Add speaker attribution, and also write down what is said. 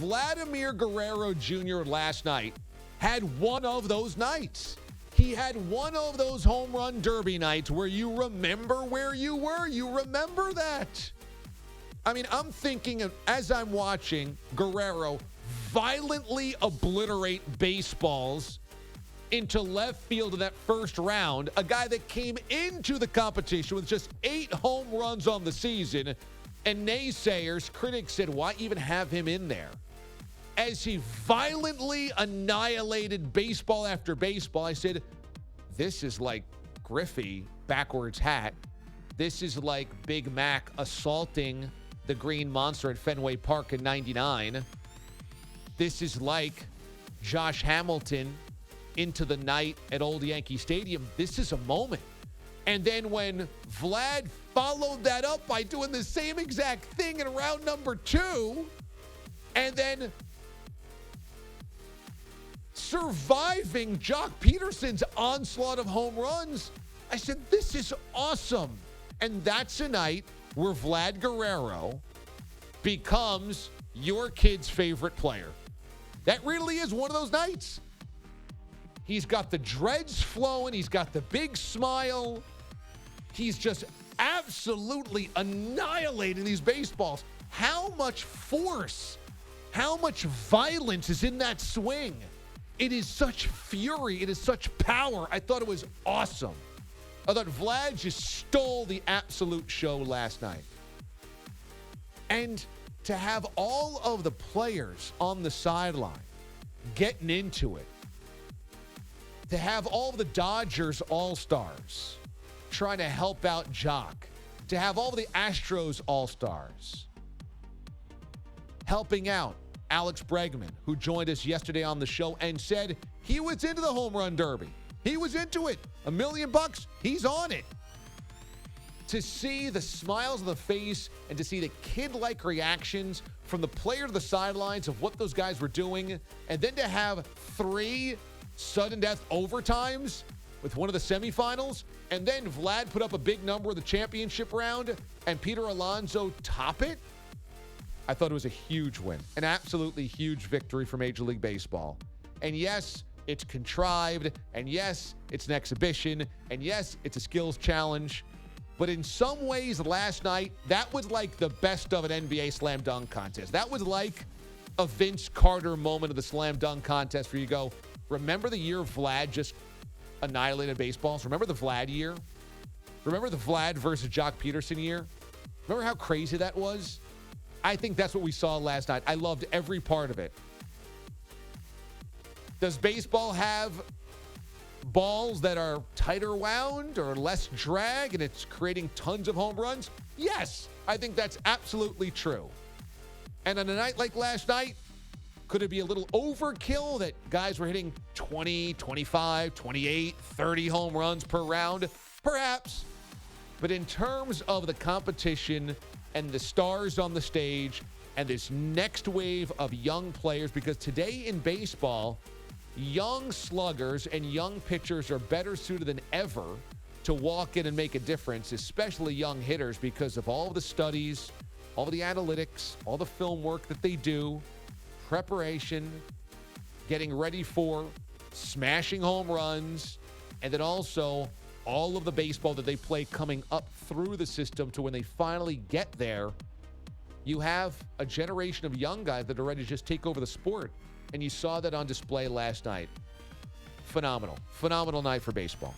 Speaker 1: Vladimir Guerrero Jr. last night had one of those nights. He had one of those home run derby nights where you remember where you were. You remember that. I mean, I'm thinking of, as I'm watching Guerrero violently obliterate baseballs into left field in that first round, a guy that came into the competition with just 8 home runs on the season, and naysayers, critics said, why even have him in there? As he violently annihilated baseball after baseball, I said, this is like Griffey backwards hat. This is like Big Mac assaulting the Green Monster at Fenway Park in 99. This is like Josh Hamilton into the night at Old Yankee Stadium. This is a moment. And then when Vlad followed that up by doing the same exact thing in round number 2, and then surviving Jock Peterson's onslaught of home runs, I said, this is awesome. And that's a night where Vlad Guerrero becomes your kid's favorite player. That really is one of those nights. He's got the dreads flowing. He's got the big smile. He's just absolutely annihilating these baseballs. How much force, how much violence is in that swing? It is such fury. It is such power. I thought it was awesome. I thought Vlad just stole the absolute show last night. And to have all of the players on the sideline getting into it, to have all the Dodgers All-Stars trying to help out Jock, to have all the Astros All-Stars helping out Alex Bregman, who joined us yesterday on the show and said he was into the home run derby. He was into it. $1 million, he's on it. To see the smiles on the face and to see the kid-like reactions from the player to the sidelines of what those guys were doing, and then to have 3 sudden death overtimes with one of the semifinals, and then Vlad put up a big number in the championship round and Peter Alonso top it, I thought it was a huge win, an absolutely huge victory for Major League Baseball. And yes, it's contrived, and yes, it's an exhibition, and yes, it's a skills challenge. But in some ways, last night, that was like the best of an NBA slam dunk contest. That was like a Vince Carter moment of the slam dunk contest where you go, remember the year Vlad just annihilated baseballs? Remember the Vlad year? Remember the Vlad versus Jock Peterson year? Remember how crazy that was? I think that's what we saw last night. I loved every part of it. Does baseball have balls that are tighter wound or less drag and it's creating tons of home runs? Yes, I think that's absolutely true. And on a night like last night, could it be a little overkill that guys were hitting 20, 25, 28, 30 home runs per round? Perhaps. But in terms of the competition and the stars on the stage and this next wave of young players, because today in baseball, young sluggers and young pitchers are better suited than ever to walk in and make a difference, especially young hitters, because of all the studies, all the analytics, all the film work that they do, preparation, getting ready for smashing home runs, and then also all of the baseball that they play coming up through the system to when they finally get there. You have a generation of young guys that are ready to just take over the sport. And you saw that on display last night. Phenomenal. Phenomenal night for baseball.